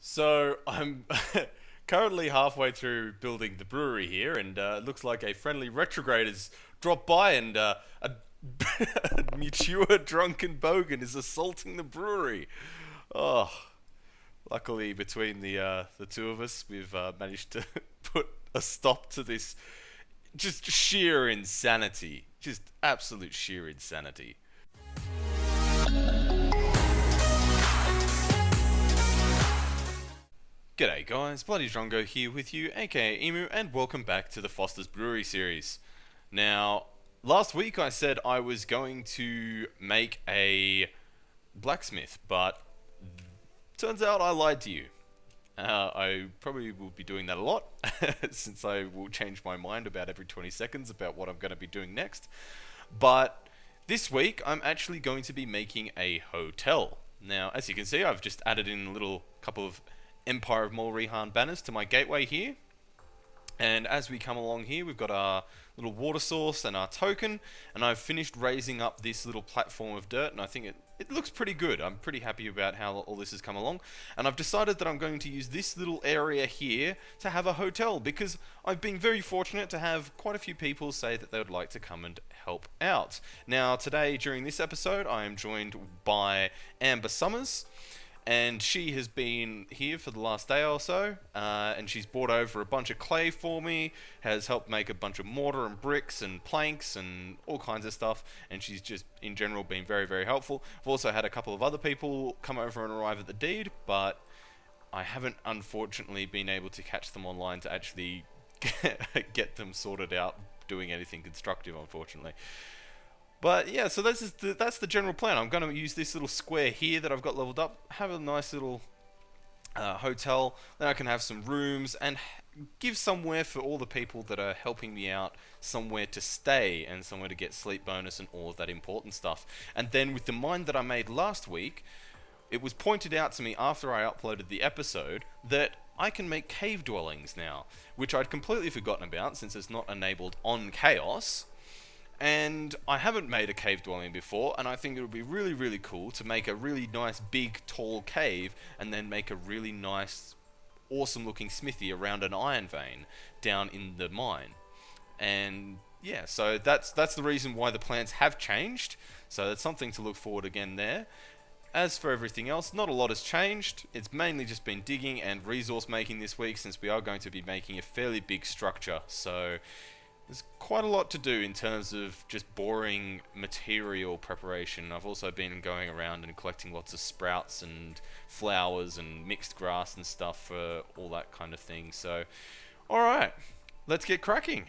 So I'm currently halfway through building the brewery here, and it looks like a friendly retrograde has dropped by, and a mature drunken bogan is assaulting the brewery. Oh, luckily between the two of us, we've managed to put a stop to this just sheer insanity, just absolute sheer insanity. G'day guys, Bloody Drongo here with you, aka Emu, and welcome back to the Fosters Brewery series. Now, last week I said I was going to make a blacksmith, but turns out I lied to you. I probably will be doing that a lot, since I will change my mind about every 20 seconds about what I'm going to be doing next. But this week I'm actually going to be making a hotel. Now, as you can see, I've just added in a little couple of Empire of Mulrihan banners to my gateway here. And as we come along here, we've got our little water source and our token. And I've finished raising up this little platform of dirt, and I think it looks pretty good. I'm pretty happy about how all this has come along. And I've decided that I'm going to use this little area here to have a hotel, because I've been very fortunate to have quite a few people say that they would like to come and help out. Now, today, during this episode, I am joined by Amber Summers, and she has been here for the last day or so, and she's brought over a bunch of clay for me, has helped make a bunch of mortar and bricks and planks and all kinds of stuff, and she's just in general been very, very helpful. I've also had a couple of other people come over and arrive at the deed, but I haven't unfortunately been able to catch them online to actually get them sorted out doing anything constructive, unfortunately. But yeah, so that's the general plan. I'm going to use this little square here that I've got leveled up, have a nice little hotel. Then I can have some rooms and give somewhere for all the people that are helping me out, somewhere to stay and somewhere to get sleep bonus and all of that important stuff. And then with the mine that I made last week, it was pointed out to me after I uploaded the episode that I can make cave dwellings now, which I'd completely forgotten about since it's not enabled on Chaos. And I haven't made a cave dwelling before, and I think it would be really, really cool to make a really nice, big, tall cave, and then make a really nice, awesome looking smithy around an iron vein down in the mine. And yeah, so that's the reason why the plans have changed. So that's something to look forward again there. As for everything else, not a lot has changed. It's mainly just been digging and resource making this week, since we are going to be making a fairly big structure. So there's quite a lot to do in terms of just boring material preparation. I've also been going around and collecting lots of sprouts and flowers and mixed grass and stuff for all that kind of thing. So, alright, let's get cracking.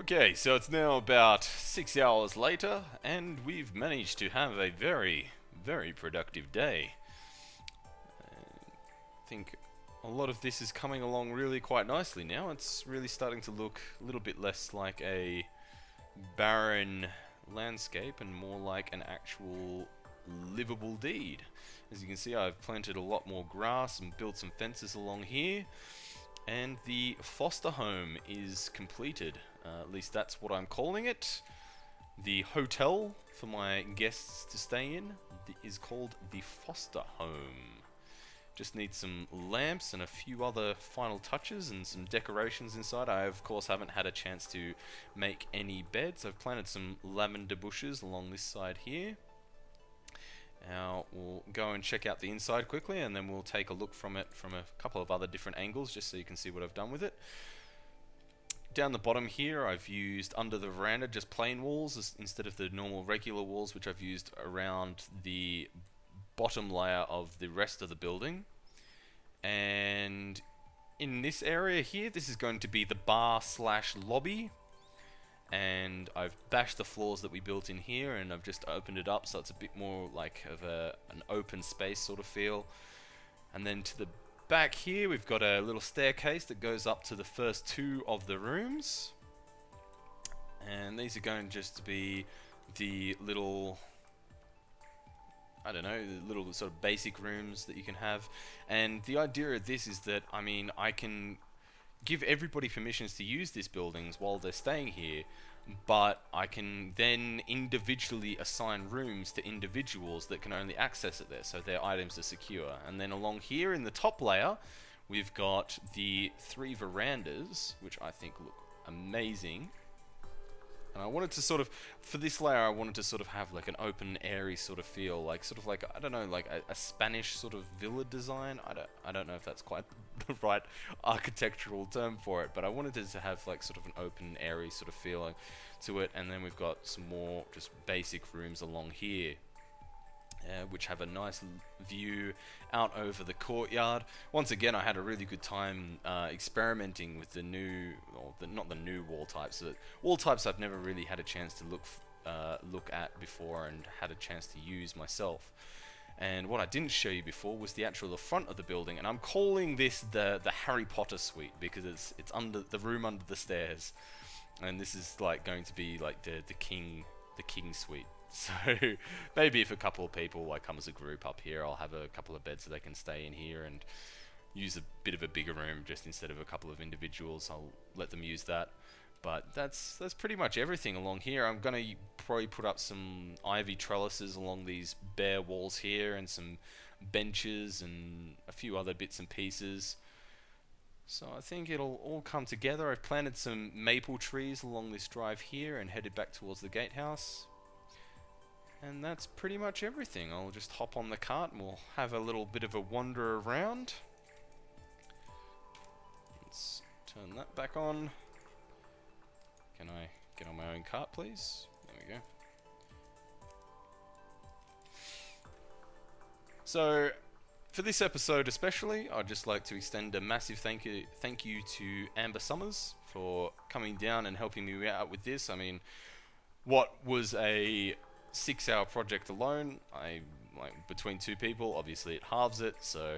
Okay, so it's now about 6 hours later, and we've managed to have a very, very productive day. I think a lot of this is coming along really quite nicely now. It's really starting to look a little bit less like a barren landscape and more like an actual livable deed. As you can see, I've planted a lot more grass and built some fences along here, and the foster home is completed. At least that's what I'm calling it. The hotel for my guests to stay in is called the Foster Home. Just need some lamps and a few other final touches and some decorations inside. I, of course, haven't had a chance to make any beds. I've planted some lavender bushes along this side here. Now we'll go and check out the inside quickly, and then we'll take a look from it from a couple of other different angles just so you can see what I've done with it. Down the bottom here, I've used under the veranda just plain walls instead of the normal regular walls, which I've used around the bottom layer of the rest of the building. And in this area here, this is going to be the bar slash lobby. And I've bashed the floors that we built in here, and I've just opened it up so it's a bit more like of an open space sort of feel. And then to the back here, we've got a little staircase that goes up to the first two of the rooms. And these are going just to be the little, I don't know, little sort of basic rooms that you can have. And the idea of this is that, I mean, I can give everybody permissions to use these buildings while they're staying here, but I can then individually assign rooms to individuals that can only access it there, so their items are secure. And then along here in the top layer, we've got the 3 verandas, which I think look amazing. And I wanted to sort of, for this layer, I wanted to sort of have like an open, airy sort of feel, like sort of like, I don't know, like a Spanish sort of villa design. I don't know if that's quite the right architectural term for it, but I wanted it to have like sort of an open, airy sort of feeling to it. And then we've got some more just basic rooms along here, which have a nice view out over the courtyard. Once again, I had a really good time experimenting with the new, or not the new wall types. The wall types I've never really had a chance to look at before and had a chance to use myself. And what I didn't show you before was the front of the building, and I'm calling this the Harry Potter suite because it's under the room under the stairs, and this is like going to be like the king suite. So maybe if a couple of people like come as a group up here, I'll have a couple of beds so they can stay in here and use a bit of a bigger room just instead of a couple of individuals. I'll let them use that. But that's pretty much everything along here. I'm gonna probably put up some ivy trellises along these bare walls here and some benches and a few other bits and pieces. So I think it'll all come together. I've planted some maple trees along this drive here and headed back towards the gatehouse. And that's pretty much everything. I'll just hop on the cart and we'll have a little bit of a wander around. Let's turn that back on. Can I get on my own cart, please? There we go. So, for this episode especially, I'd just like to extend a massive thank you to Amber Summers for coming down and helping me out with this. I mean, what was a 6-hour project alone, between 2 people, obviously it halves it, so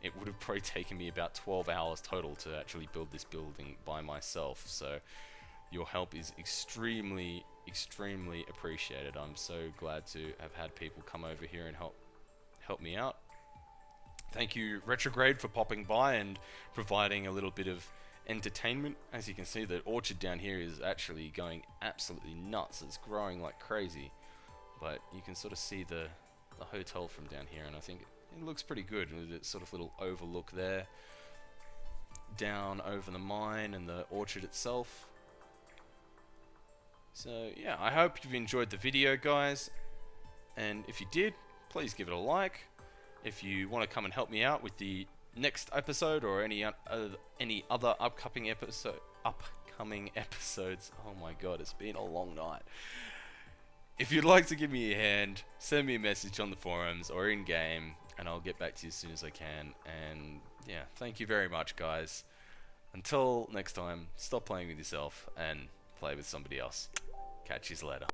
it would have probably taken me about 12 hours total to actually build this building by myself. So your help is extremely appreciated. I'm so glad to have had people come over here and help me out. Thank you, Retrograde, for popping by and providing a little bit of entertainment. As you can see, the orchard down here is actually going absolutely nuts. It's growing like crazy. But you can sort of see the hotel from down here, and I think it looks pretty good with its sort of little overlook there down over the mine and the orchard itself. So yeah, I hope you've enjoyed the video, guys, and if you did, please give it a like. If you want to come and help me out with the next episode or any other upcoming episodes, oh my god, it's been a long night. If you'd like to give me a hand, send me a message on the forums or in-game, and I'll get back to you as soon as I can. And yeah, thank you very much, guys. Until next time, stop playing with yourself and play with somebody else. Catch you later.